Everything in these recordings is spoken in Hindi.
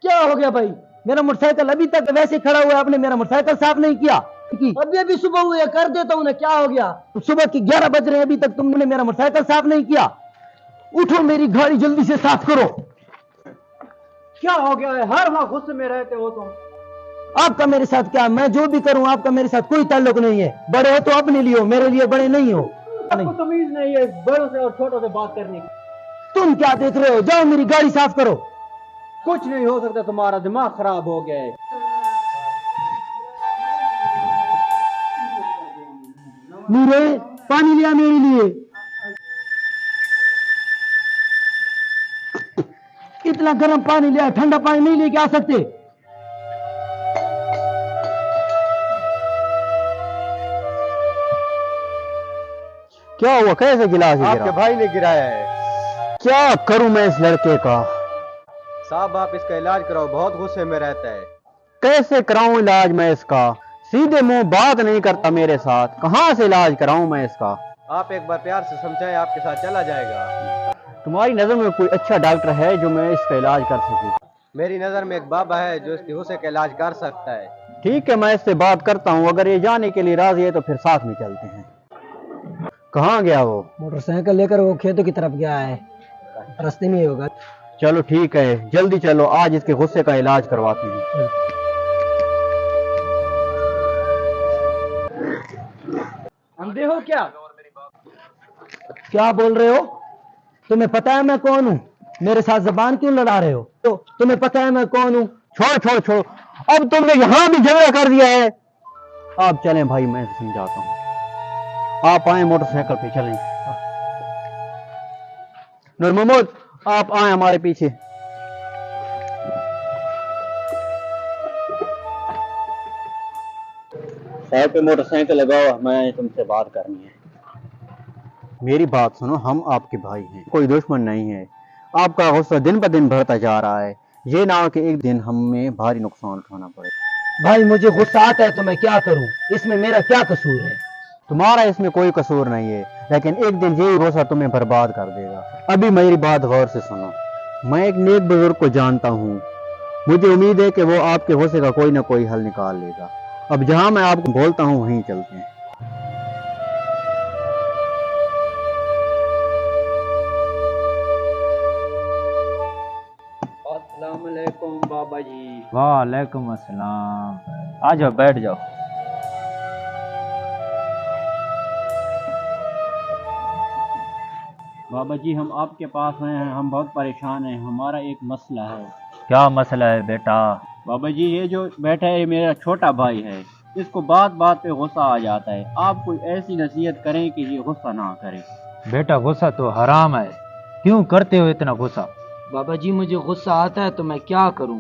क्या हो गया भाई? मेरा मोटरसाइकिल अभी तक वैसे खड़ा हुआ है, आपने मेरा मोटरसाइकिल साफ नहीं किया। अभी अभी सुबह हुई है, कर देता हूँ ना। क्या हो गया? सुबह के 11 बज रहे हैं, अभी तक तुमने मेरा मोटरसाइकिल साफ नहीं किया। उठो, मेरी गाड़ी जल्दी से साफ करो। क्या हो गया है? हर वक्त गुस्से में रहते हो तुम। आपका मेरे साथ क्या? मैं जो भी करूं आपका मेरे साथ कोई ताल्लुक नहीं है। बड़े हो तो अपने लिए हो, मेरे लिए बड़े नहीं हो। आपको तमीज नहीं है बड़ों से और छोटों से बात करने की। तुम क्या देख रहे हो? जाओ मेरी गाड़ी साफ करो। कुछ नहीं हो सकता, तुम्हारा दिमाग खराब हो गया है। नूरे, पानी लिया मेरे लिए। इतना गर्म पानी लिया, ठंडा पानी नहीं लेके आ सकते? क्या हुआ? कैसे गिलास आपके भाई ने गिराया है। क्या करूं मैं इस लड़के का? साहब आप इसका इलाज कराओ, बहुत गुस्से में रहता है। कैसे कराऊं इलाज मैं इसका? सीधे मुंह बात नहीं करता मेरे साथ, कहां से इलाज कराऊं मैं इसका? आप एक बार प्यार से समझाएं, आपके साथ चला जाएगा। तुम्हारी नजर में कोई अच्छा डॉक्टर है जो मैं इसका इलाज कर सकूं? मेरी नजर में एक बाबा है जो इसके गुस्से का इलाज कर सकता है। ठीक है, मैं इससे बात करता हूँ। अगर ये जाने के लिए राजी है तो फिर साथ में चलते हैं। कहाँ गया वो? मोटरसाइकिल लेकर वो खेतों की तरफ गया है, रास्ते में ही होगा। चलो ठीक है, जल्दी चलो, आज इसके गुस्से का इलाज करवाते हैं। अंधे हो क्या? क्या बोल रहे हो? तुम्हें पता है मैं कौन हूँ? मेरे साथ जबान क्यों लड़ा रहे हो? तो तुम्हें पता है मैं कौन हूँ? छोड़ छोड़ छोड़, अब तुमने यहाँ भी झगड़ा कर दिया है। आप चलें भाई, मैं समझाता हूँ। आप आए, मोटरसाइकिल पे चलें। नूर मोहम्मद, आप आए हमारे पीछे। साहब पे मोटरसाइकिल लगाओ, मैं तुमसे बात करनी है। मेरी बात सुनो, हम आपके भाई हैं, कोई दुश्मन नहीं है। आपका गुस्सा दिन ब दिन बढ़ता जा रहा है। ये ना हो कि एक दिन हमें भारी नुकसान उठाना पड़े। भाई मुझे गुस्सा आता है तो मैं क्या करूं? इसमें मेरा क्या कसूर है? तुम्हारा इसमें कोई कसूर नहीं है, लेकिन एक दिन यही गुस्सा तुम्हें बर्बाद कर देगा। अभी मेरी बात गौर से सुनो। मैं एक नेक बुजुर्ग को जानता हूँ, मुझे उम्मीद है कि वो आपके गुस्से का कोई ना कोई हल निकाल लेगा। अब जहां मैं आपको बोलता हूँ वहीं चलते हैं। अस्सलाम वालेकुम बाबा जी। वालेकुम अस्सलाम। आ जाओ, बैठ जाओ। बाबा जी हम आपके पास आए हैं, हम बहुत परेशान हैं। हमारा एक मसला है। क्या मसला है बेटा? बाबा जी ये जो बैठा है ये मेरा छोटा भाई है, इसको बात बात पे गुस्सा आ जाता है। आप कोई ऐसी नसीहत करें कि ये गुस्सा ना करे। बेटा गुस्सा तो हराम है, क्यों करते हो इतना गुस्सा? बाबा जी मुझे गुस्सा आता है तो मैं क्या करूं?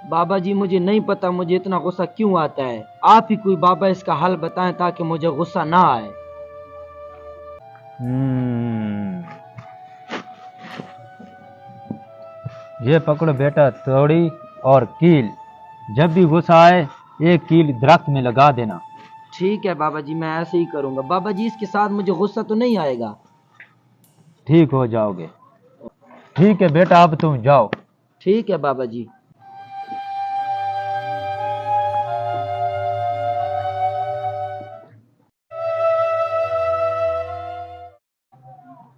बाबा जी मुझे नहीं पता मुझे इतना गुस्सा क्यों आता है। आप ही कोई बाबा इसका हल बताएं ताकि मुझे गुस्सा ना आए। ये पकड़ो बेटा, तोड़ी और कील। जब भी गुस्सा आए एक कील दरख्त में लगा देना। ठीक है बाबा जी, मैं ऐसे ही करूंगा। बाबा जी इसके साथ मुझे गुस्सा तो नहीं आएगा? ठीक हो जाओगे। ठीक है बेटा, अब तुम जाओ। ठीक है बाबा जी।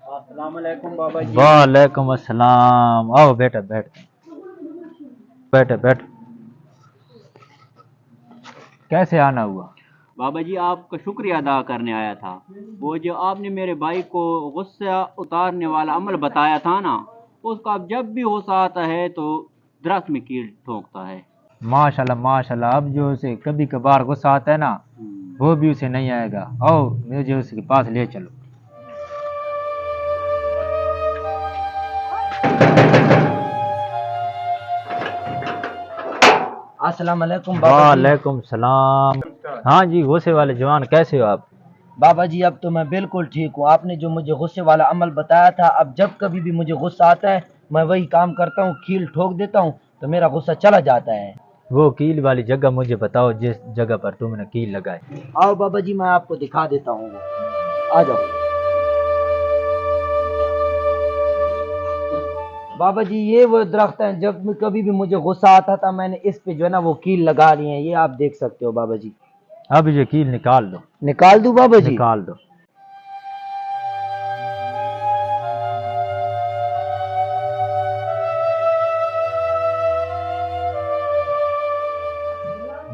अस्सलाम वालेकुम बाबा जी। वालेकुम अस्सलाम। आओ बेटा, बैठ बैठ बैठ। कैसे आना हुआ? बाबा जी आपका शुक्रिया अदा करने आया था। वो जो आपने मेरे भाई को गुस्सा उतारने वाला अमल बताया था ना, उसका अब जब भी गुस्सा आता है तो दरख्त में कील ठोकता है। माशाल्लाह माशाल्लाह। अब जो उसे कभी कभार गुस्सा आता है ना, वो भी उसे नहीं आएगा। आओ मुझे उसके पास ले चलो। अस्सलाम वालेकुम बाबा जी। वालेकुम सलाम। हाँ जी, गुस्से वाले जवान, कैसे हो आप? बाबा जी अब तो मैं बिल्कुल ठीक हूँ। आपने जो मुझे गुस्से वाला अमल बताया था, अब जब कभी भी मुझे गुस्सा आता है मैं वही काम करता हूँ, कील ठोक देता हूँ तो मेरा गुस्सा चला जाता है। वो कील वाली जगह मुझे बताओ, जिस जगह पर तुमने कील लगाई। आओ बाबा जी मैं आपको दिखा देता हूँ, आ जाओ। बाबा जी ये वो दरख्त हैं, जब भी कभी भी मुझे गुस्सा आता था मैंने इस पे जो है ना वो कील लगा ली है, ये आप देख सकते हो बाबा जी। अब ये कील निकाल दो, निकाल दूं बाबा जी? निकाल दो।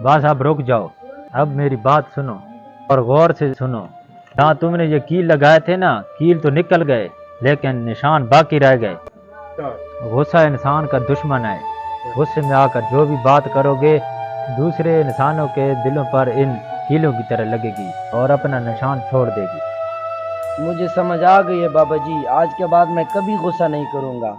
बस अब रुक जाओ, अब मेरी बात सुनो और गौर से सुनो। जहाँ तुमने ये कील लगाए थे ना, कील तो निकल गए लेकिन निशान बाकी रह गए। गुस्सा इंसान का दुश्मन है। गुस्से में आकर जो भी बात करोगे दूसरे इंसानों के दिलों पर इन कीलों की तरह लगेगी और अपना निशान छोड़ देगी। मुझे समझ आ गई है बाबा जी, आज के बाद मैं कभी गुस्सा नहीं करूंगा।